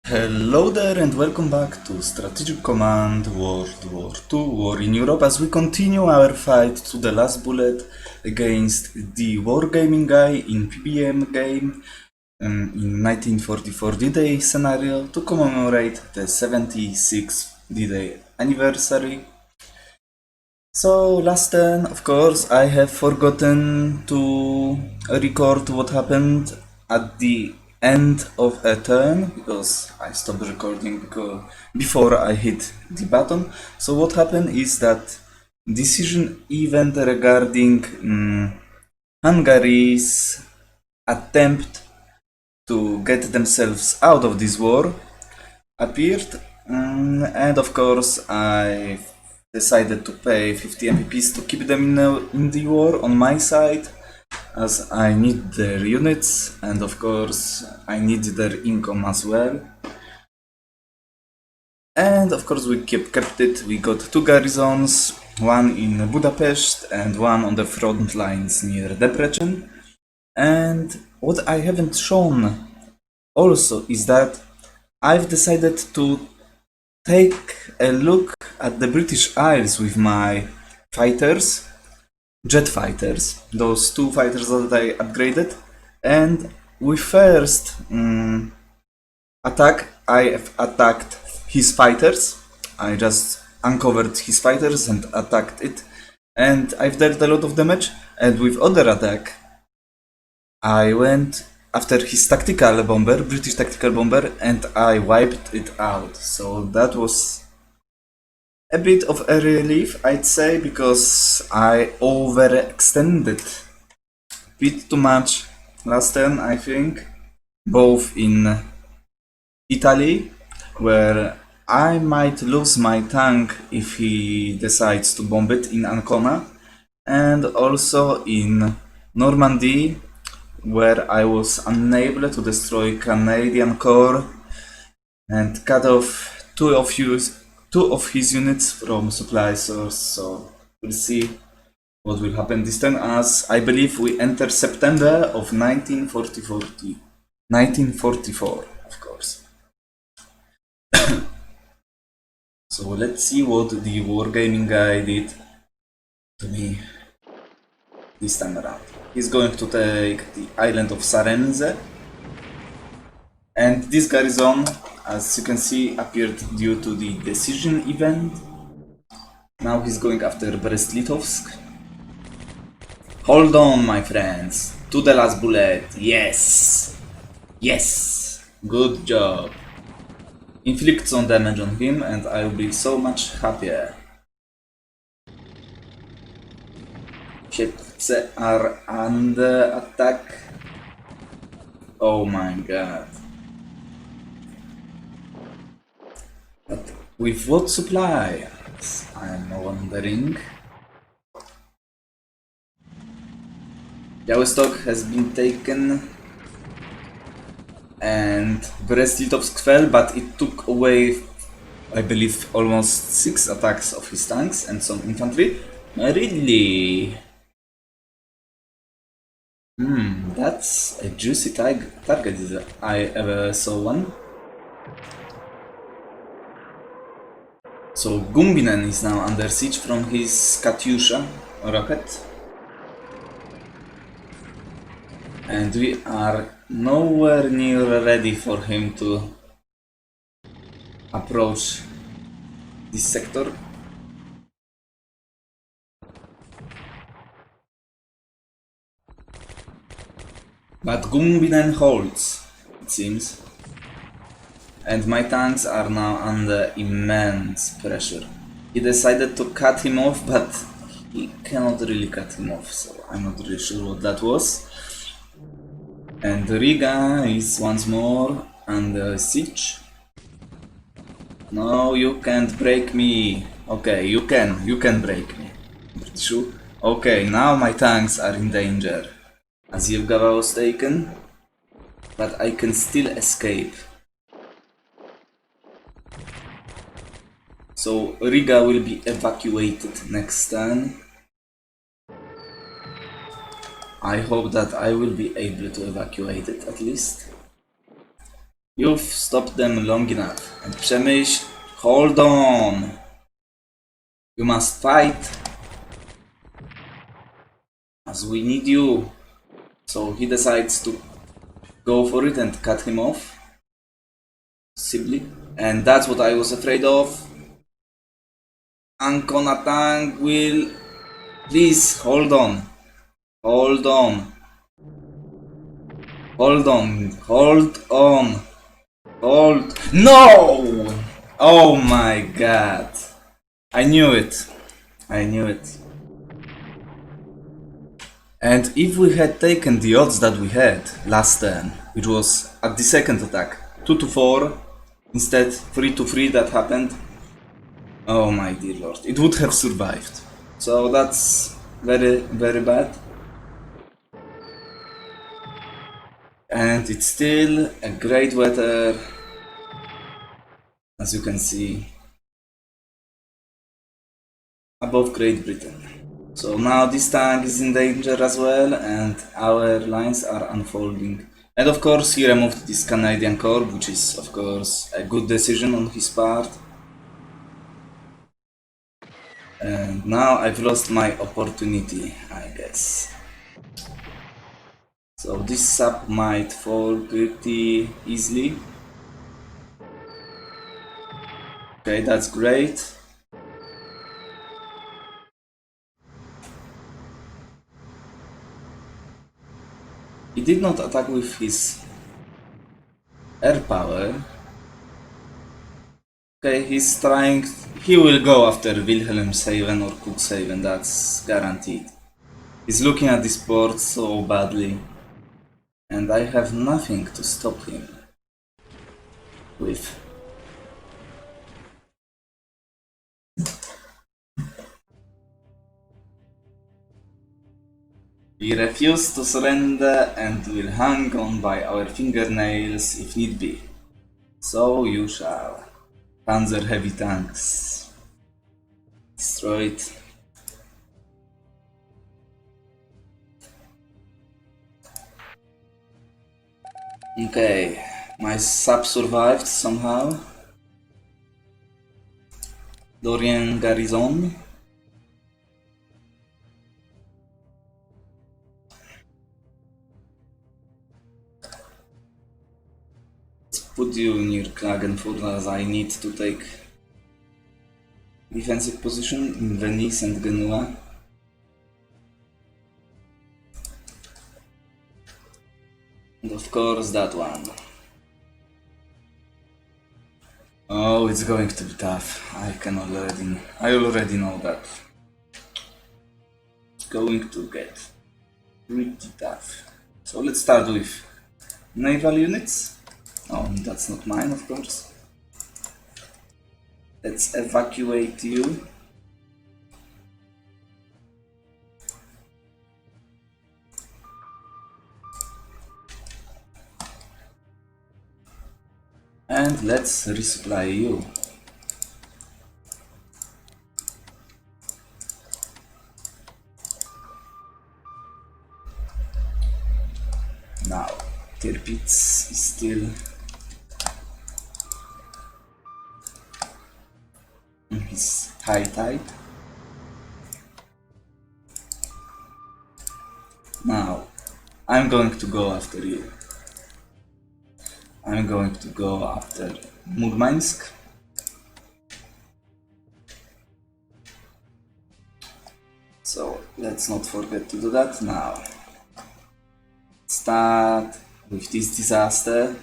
Hello there and welcome back to Strategic Command World War II War in Europe as we continue our fight to the last bullet against the Wargaming Guy in PBEM game in 1944 D-Day scenario to commemorate the 76th D-Day anniversary. So last turn, of course, I have forgotten to record what happened at the end of a turn because I stopped recording before I hit the button. So what happened is that decision event regarding Hungary's attempt to get themselves out of this war appeared, and of course I decided to pay 50 MPPs to keep them in the war on my side, as I need their units and of course I need their income as well. And of course we kept it. We got two garrisons, one in Budapest and one on the front lines near Debrecen. And what I haven't shown also is that I've decided to take a look at the British Isles with my fighters, jet fighters, those two fighters that I upgraded, and with first attack I have attacked his fighters. I just uncovered his fighters and attacked it, and I've dealt a lot of damage. And with other attack I went after his tactical bomber, British tactical bomber, and I wiped it out. So that was a bit of a relief, I'd say, because I overextended a bit too much last turn, I think, both in Italy, where I might lose my tank if he decides to bomb it in Ancona, and also in Normandy, where I was unable to destroy Canadian Corps and cut off two of his units from supply source. So we'll see what will happen this turn, as I believe we enter September of 1944, of course. So let's see what the Wargaming Guy did to me this time around. He's going to take the island of Sarenze, and this garrison, as you can see, appeared due to the decision event. Now he's going after Brest-Litovsk. Hold on, my friends, to the last bullet. Yes! Yes! Good job. Inflict some damage on him and I will be so much happier. Ships are under attack. Oh my god. But with what supply? I'm wondering. Białystok has been taken and Brest-Litovsk fell, but it took away, I believe, almost 6 attacks of his tanks and some infantry. Really? That's a juicy target if I ever saw one. So Gumbinen is now under siege from his Katyusha rocket. And we are nowhere near ready for him to approach this sector. But Gumbinen holds, it seems. And my tanks are now under immense pressure. He decided to cut him off, but he cannot really cut him off, so I'm not really sure what that was. And Riga is once more under siege. No, you can't break me. Okay, you can break me. I'm pretty sure. Okay, now my tanks are in danger. Azivgava was taken, but I can still escape. So Riga will be evacuated next turn. I hope that I will be able to evacuate it at least. You've stopped them long enough. And Przemyśl, hold on! You must fight! As we need you. So he decides to go for it and cut him off. Possibly. And that's what I was afraid of. Ancona tank will... Please, hold on. Hold on. Hold on. Hold on. Hold... No! Oh my god. I knew it. I knew it. And if we had taken the odds that we had last turn, which was at the second attack, 2-4, instead 3-3 that happened, oh my dear lord, it would have survived. So that's very, very bad. And it's still a great weather, as you can see, above Great Britain. So now this tank is in danger as well, and our lines are unfolding. And of course he removed this Canadian Corps, which is of course a good decision on his part. And now I've lost my opportunity, I guess. So this sub might fall pretty easily. Okay, that's great. He did not attack with his air power. Okay, he's trying... He will go after Wilhelmshaven or Cuxhaven, that's guaranteed. He's looking at this port so badly. And I have nothing to stop him with. We refuse to surrender and will hang on by our fingernails if need be. So you shall. Panzer heavy tanks. Destroyed. Okay, my sub survived somehow. Dorian Garrison. Put you near Klagenfurt as I need to take defensive position in Venice and Genoa. And of course that one. Oh, it's going to be tough. I already know that. It's going to get pretty tough. So let's start with naval units. Oh, that's not mine, of course. Let's evacuate you. And let's resupply you. Now, Tirpitz is still in his high tide. Now, I'm going to go after you. I'm going to go after Murmansk. So let's not forget to do that now. Start with this disaster.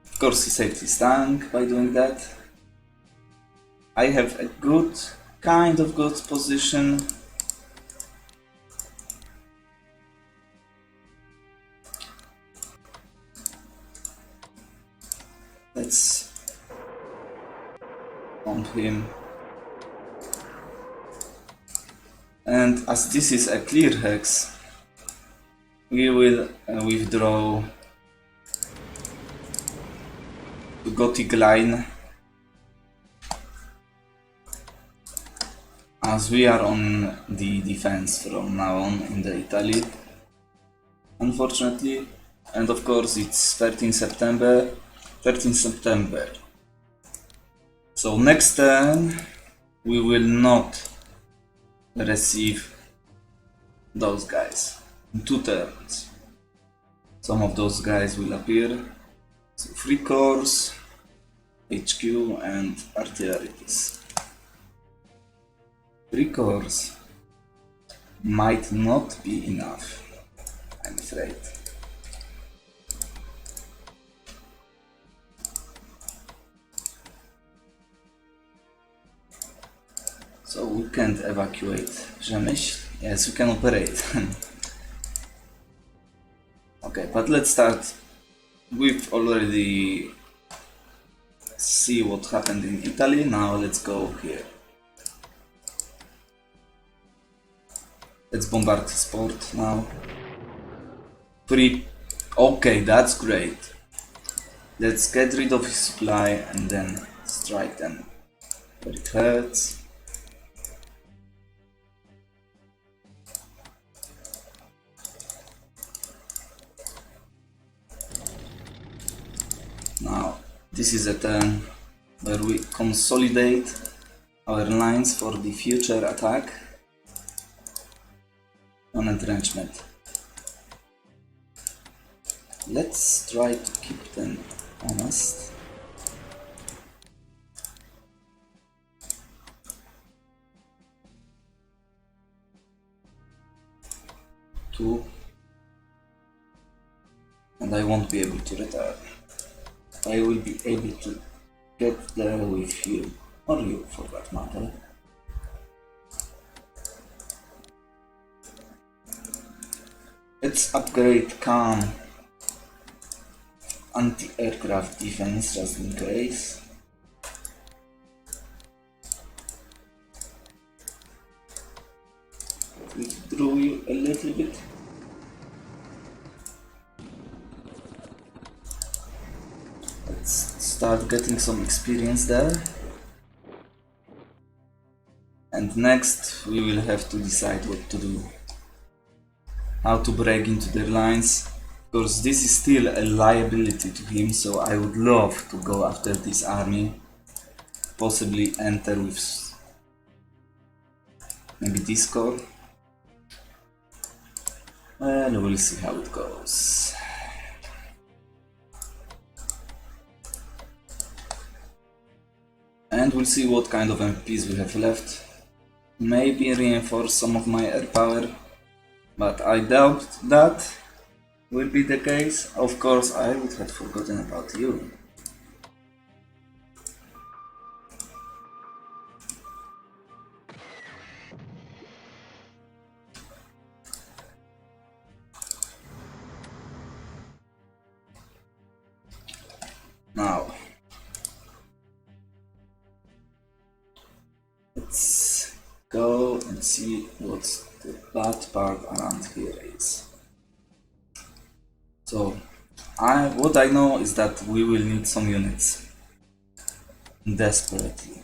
Of course he saved his tank by doing that. I have a kind of good position. Let's bomb him. And as this is a clear hex, we will withdraw to Gothic line, as we are on the defense from now on in the Italy, unfortunately. And of course it's 13 September. 13 September. So next turn we will not receive those guys. In 2 turns. Some of those guys will appear. So 3 cores, HQ and artillery piece. 3 cores might not be enough, I'm afraid. So we can't evacuate Rzemyśl. Yes, we can operate. Okay, but let's start. We've already see what happened in Italy. Now let's go here. Let's bombard his port now. 3. Okay, that's great. Let's get rid of his supply and then strike them where it hurts. Now, this is a turn where we consolidate our lines for the future attack on entrenchment. Let's try to keep them honest. Two. And I won't be able to return. I will be able to get there with you, or you for that matter. Let's upgrade CAM anti-aircraft defense just in case. Withdraw you a little bit. Start getting some experience there. And next we will have to decide what to do. How to break into their lines. Of course this is still a liability to him, so I would love to go after this army. Possibly enter with maybe this core. Well, we'll see how it goes. And we'll see what kind of MPs we have left. Maybe reinforce some of my air power, but I doubt that will be the case. Of course, I would have forgotten about you. Now, let's go and see what the bad part around here is. So, what I know is that we will need some units desperately.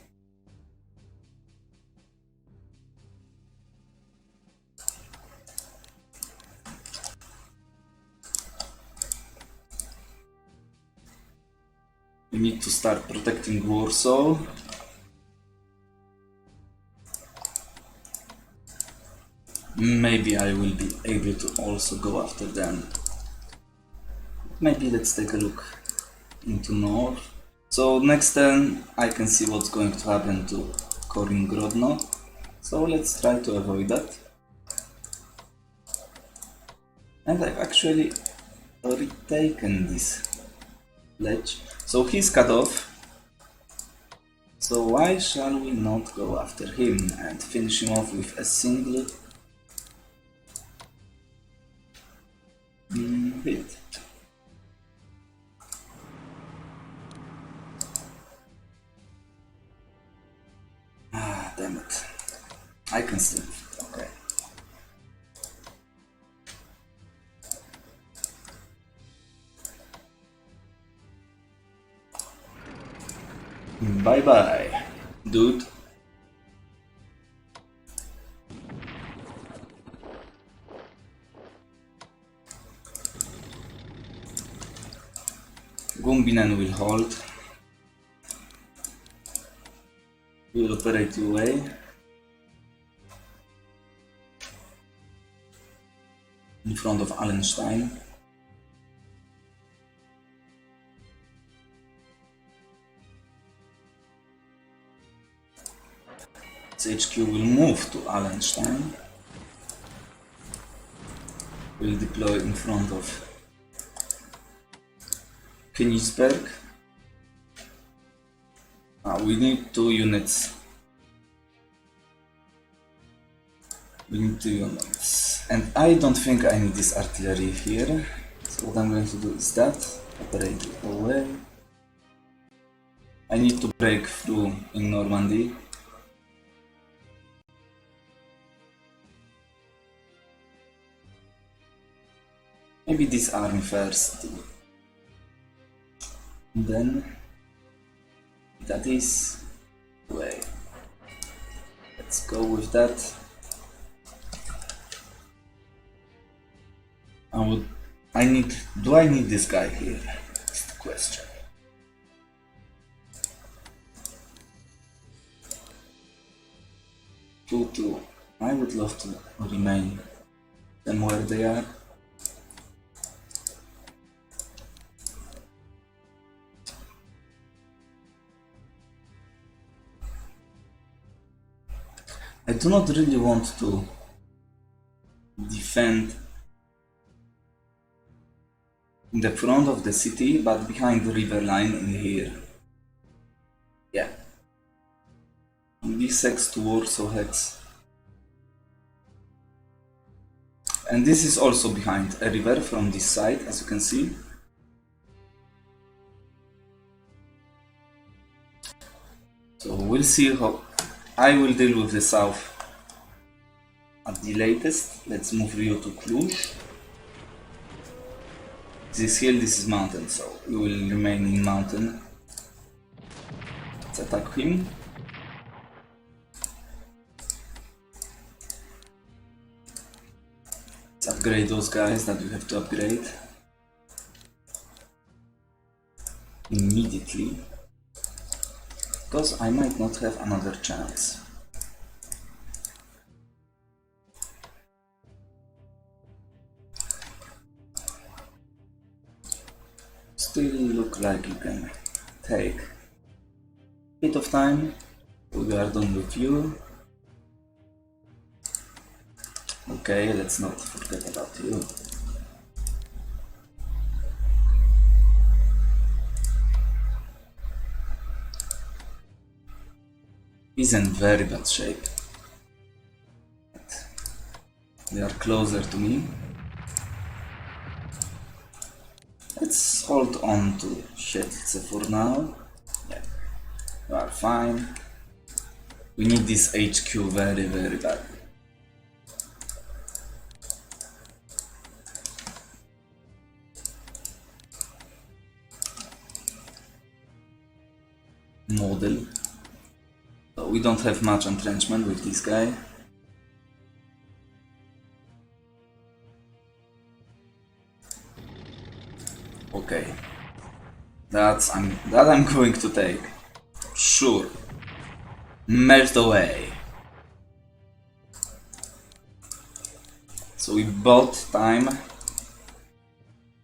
We need to start protecting Warsaw. Maybe I will be able to also go after them. Maybe let's take a look into north. So next turn I can see what's going to happen to Korin Grodno. So let's try to avoid that. And I've actually retaken this ledge. So he's cut off. So why shall we not go after him and finish him off with a single hit? Ah, damn it. I can still. Okay. Bye bye, dude. Gumbinen will hold. We will operate away. In front of Allenstein. HQ will move to Allenstein. Will deploy in front of Königsberg. We need 2 units. We need 2 units. And I don't think I need this artillery here. So what I'm going to do is that. Operate it away. I need to break through in Normandy. Maybe this army first. And then that is way. Let's go with that. Do I need this guy here? That's the question. Two. I would love to remain them where they are. I do not really want to defend in the front of the city, but behind the river line in here. Yeah. This hex to Warsaw hex. And this is also behind a river from this side, as you can see. So we'll see how I will deal with the south at the latest. Let's move Rio to Cluj. This is hill, this is mountain, so we will remain in mountain. Let's attack him. Let's upgrade those guys that we have to upgrade immediately, because I might not have another chance. Still look like you can take a bit of time. We are done with you. Okay, let's not forget about you. He's in very bad shape. They are closer to me. Let's hold on to Siedlce for now. Yeah, we are fine. We need this HQ very, very bad. Model. So we don't have much entrenchment with this guy. Okay, that I'm going to take. Sure. Melt away. So we bought time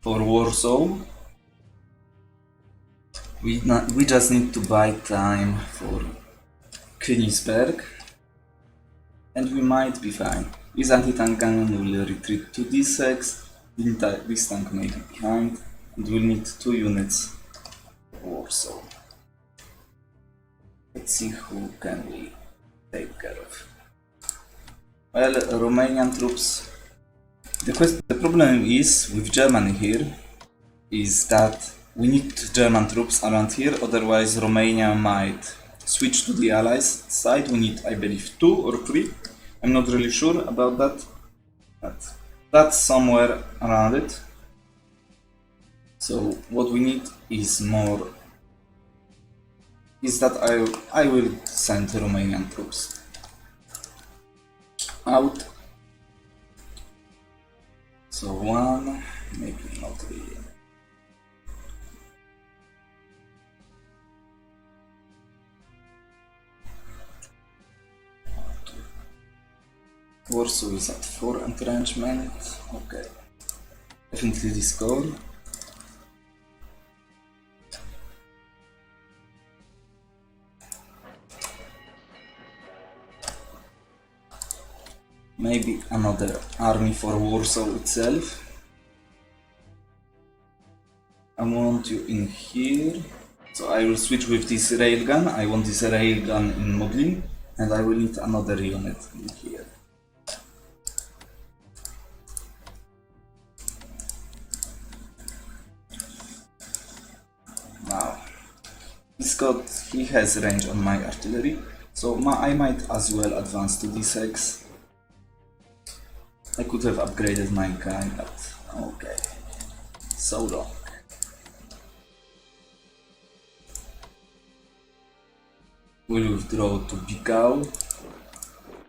for Warsaw. We just need to buy time for Königsberg, and we might be fine. This anti-tank cannon will retreat to this hex. This tank may be behind. And we'll need 2 units for Warsaw. Let's see who can we take care of. Well, Romanian troops. The problem is with Germany here is that we need German troops around here, otherwise Romania might switch to the Allies side. We need, I believe, 2 or 3. I'm not really sure about that, but that's somewhere around it. So what we need is more. Is that I will send Romanian troops out. So 1, maybe not really. Warsaw is at 4 entrenchment. Okay. Definitely this goal. Maybe another army for Warsaw itself. I want you in here. So I will switch with this railgun. I want this railgun in Moblin, and I will need another unit in here. Now, he has range on my artillery, so I might as well advance to D6. I could have upgraded my guy, but okay. So long. We'll withdraw to Bikau.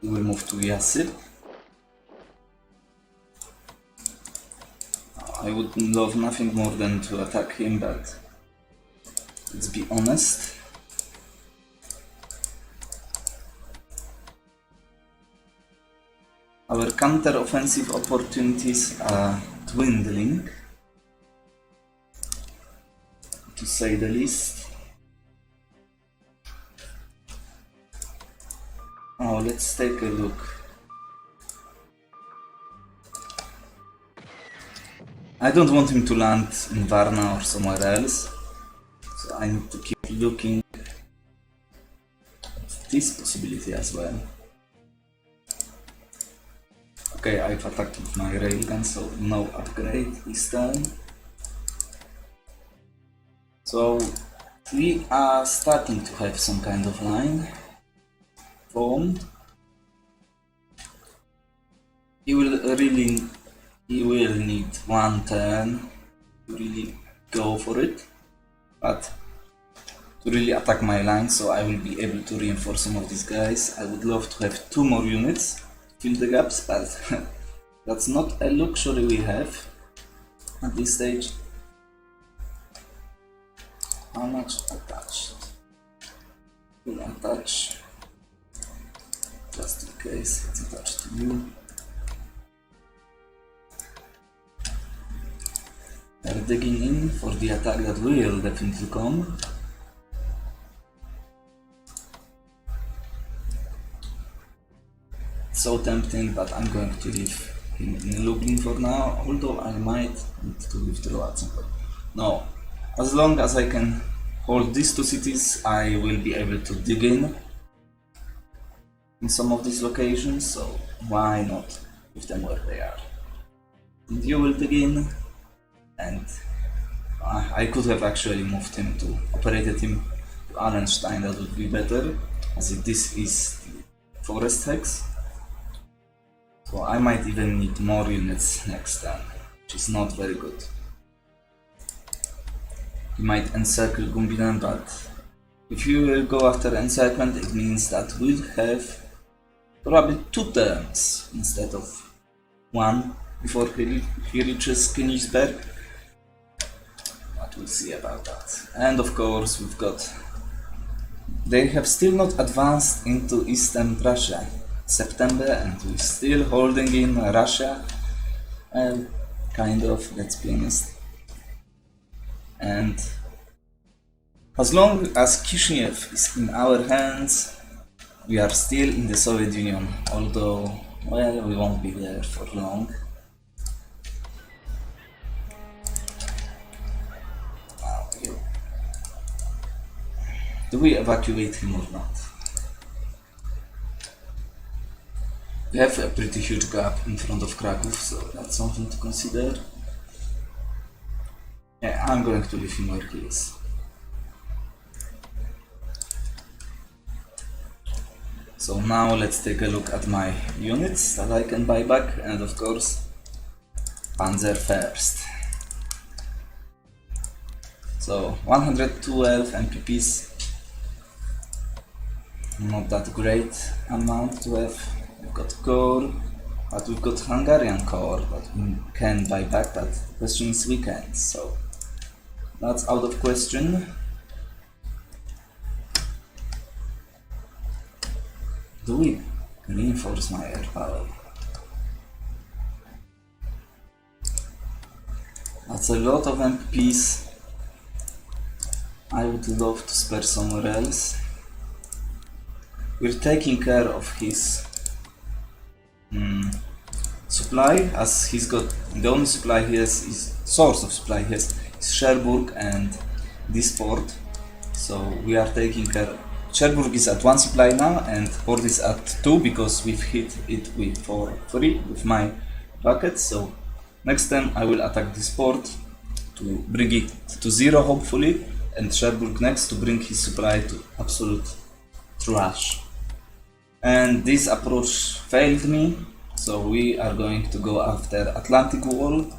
We will move to Yasip. I would love nothing more than to attack him, but let's be honest. Our counter-offensive opportunities are dwindling, to say the least. Oh, let's take a look. I don't want him to land in Varna or somewhere else, so I need to keep looking at this possibility as well. Okay, I've attacked with my railgun, so no upgrade this time. So we are starting to have some kind of line formed. He will need one turn to really go for it, but to really attack my line, so I will be able to reinforce some of these guys. I would love to have 2 more units fill the gaps, but that's not a luxury we have at this stage. How much attached? Will attach, just in case it's attached to you. They're digging in for the attack that will definitely come. So tempting, but I'm going to leave him in Lublin for now, although I might need to withdraw at some point. No, as long as I can hold these 2 cities, I will be able to dig in some of these locations, so why not leave them where they are. And you will dig in, and I could have actually moved him to, operated him to Allenstein, that would be better, as if this is the forest hex. So I might even need more units next time, which is not very good. You might encircle Gumbinnen, but if you will go after encirclement, it means that we'll have probably 2 turns instead of 1 before he reaches Königsberg. But we'll see about that. And of course we've got... They have still not advanced into Eastern Prussia. September, and we're still holding in Russia, kind of, let's be honest. And as long as Kishinev is in our hands, we are still in the Soviet Union, although, well, we won't be there for long. Do we evacuate him or not? We have a pretty huge gap in front of Kraków, so that's something to consider. Yeah, I'm going to leave him where he is. So now let's take a look at my units that I can buy back, and of course Panzer first. So 112 MPPs, not that great amount to have. We've got core, but we've got Hungarian core that we can buy back, but the question is weekends, so that's out of question. Do we reinforce my air power? That's a lot of MPs. I would love to spare somewhere else. We're taking care of his supply, as he's got the only supply he has is source of supply he has is Cherbourg and this port. So we are taking care. Cherbourg is at 1 supply now and port is at 2 because we've hit it with for free with my buckets. So next time I will attack this port to bring it to 0 hopefully, and Cherbourg next to bring his supply to absolute trash. And this approach failed me, so we are going to go after Atlantic Wall.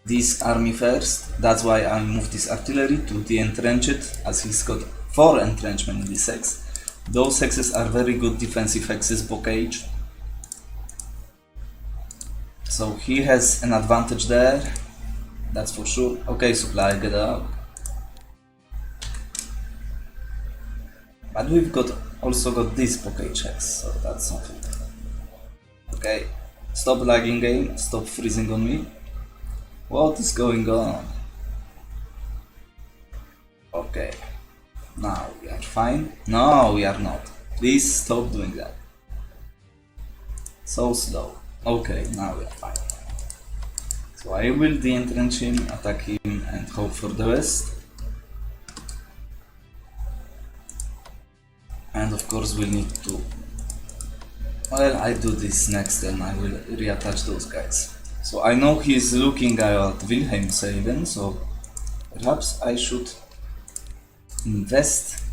This army first, that's why I moved this artillery to de-entrench it, as he's got 4 entrenchment in this hex. Those hexes are very good defensive hexes, blockage. So he has an advantage there, that's for sure. Okay, supply, get out. But we've got also got this blockage hex, so that's something. Okay, stop lagging game, stop freezing on me. What is going on? Okay, now we are fine. No, we are not. Please stop doing that. So slow. Okay, now we are fine. So I will de-entrench him, attack him, and hope for the best. And of course we'll need to... Well, I do this next, then I will reattach those guys. So I know he's looking at Wilhelmshaven, so perhaps I should invest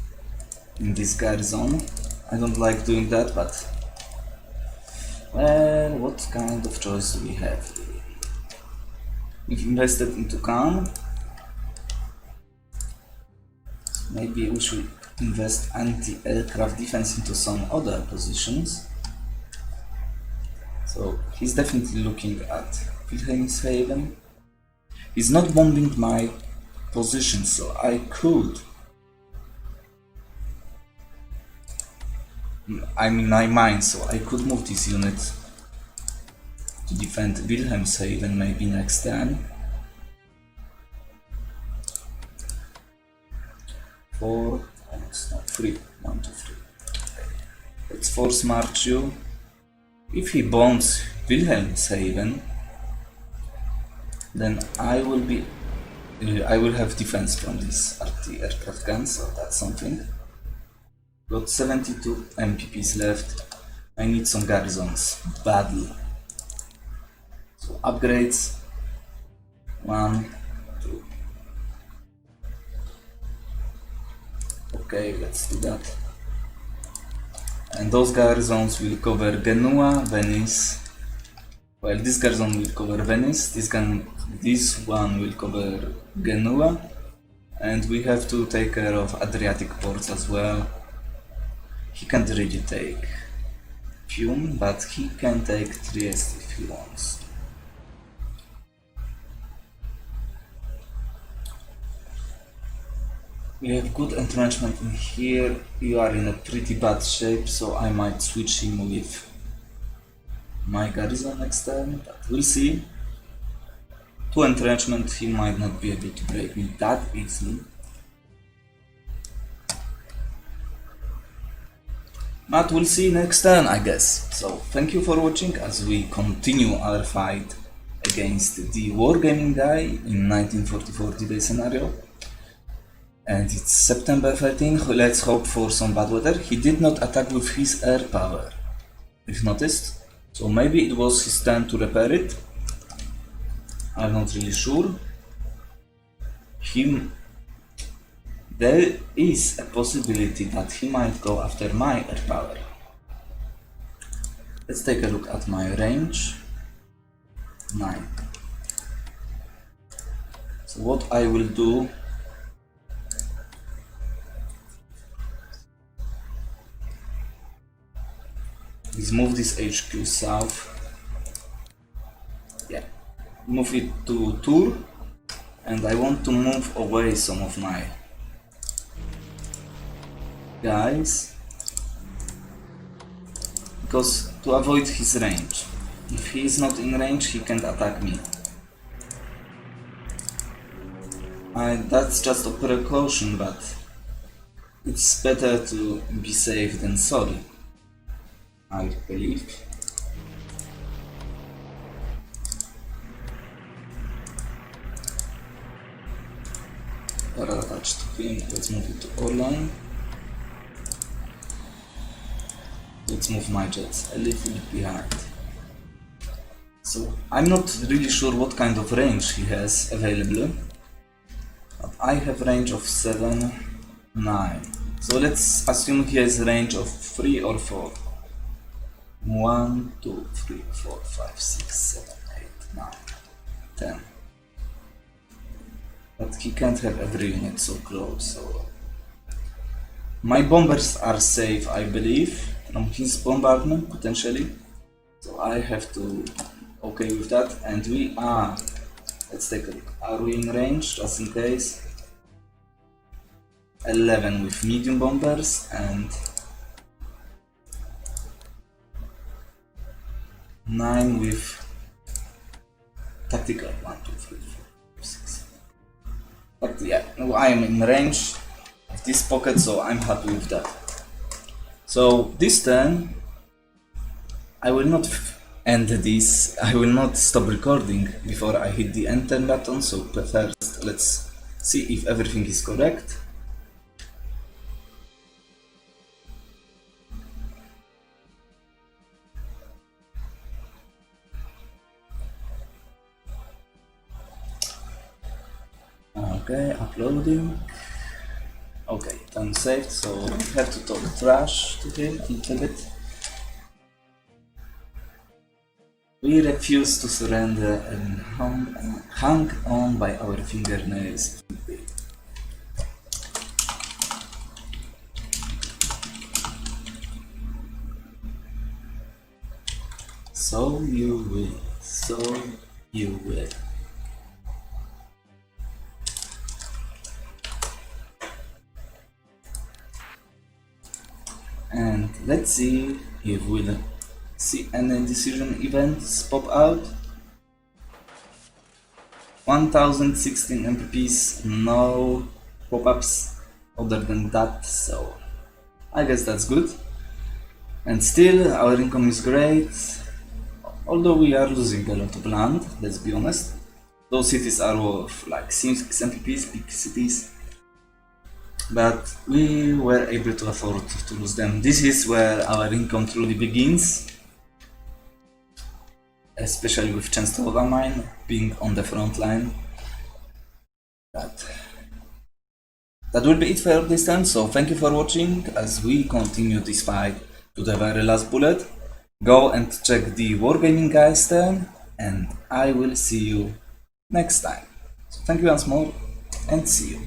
in this garrison. I don't like doing that, but... Well, what kind of choice do we have? We've invested into Khan. Maybe we should invest anti-aircraft defense into some other positions. So he's definitely looking at Wilhelmshaven. He's not bombing my position, so I could... I'm in my mind, so I could move this unit to defend Wilhelmshaven maybe next turn. 4, no, 3, 1, 2, 3. Let's force march you. If he bombs Wilhelmshaven, then I will have defense from this anti-aircraft gun, so that's something. Got 72 MPPs left. I need some garrisons badly. So upgrades 1, 2. Okay, let's do that. And those garrisons will cover Genoa, Venice. Well, this garrison will cover Venice, this one will cover Genoa, and we have to take care of Adriatic ports as well. He can't really take Fiume, but he can take Trieste if he wants. We have good entrenchment in here. You are in a pretty bad shape, so I might switch him with my garrison next time, but we'll see. 2 entrenchment, he might not be able to break me that easily. But we'll see next turn, I guess. So thank you for watching as we continue our fight against the Wargaming Guy in 1944 D-Day scenario. And it's September 13th, let's hope for some bad weather. He did not attack with his air power, if noticed. So maybe it was his turn to repair it. I'm not really sure. There is a possibility that he might go after my air power. Let's take a look at my range. 9. So what I will do is move this HQ south. Yeah, move it to Tours, and I want to move away some of my guys, because to avoid his range. If he is not in range, he can't attack me. That's just a precaution, but it's better to be safe than sorry, I believe. Attach to him. Let's move it to online. Let's move my jets a little bit behind. So I'm not really sure what kind of range he has available, but I have range of 7, 9. So let's assume he has range of 3 or 4. 1, 2, 3, 4, 5, 6, 7, 8, 9, 10. But he can't have every unit so close, so my bombers are safe, I believe, from his bombardment, potentially. So I have to okay with that, and we are, let's take a look, are we in range, just in case? 11 with medium bombers, and 9 with tactical, 1, 2, 3, 4, 6. But yeah, I am in range of this pocket, so I'm happy with that. So this turn, I will not end this, I will not stop recording before I hit the enter button, so first let's see if everything is correct. Okay, uploading. Okay, done saved, so we have to talk trash to him a little bit. We refuse to surrender and hung on by our fingernails. So you will, so you will. And let's see if we'll see any decision events pop out. 1016 MPPs, no pop-ups other than that, so I guess that's good. And still our income is great, although we are losing a lot of land, let's be honest. Those cities are worth like 6 MPPs, big cities, but we were able to afford to lose them. This is where our income truly begins, especially with Częstochowa mine being on the front line. But that will be it for this time, so thank you for watching as we continue this fight to the very last bullet. Go and check the Wargaming Guy's turn, and I will see you next time. So thank you once more, and see you.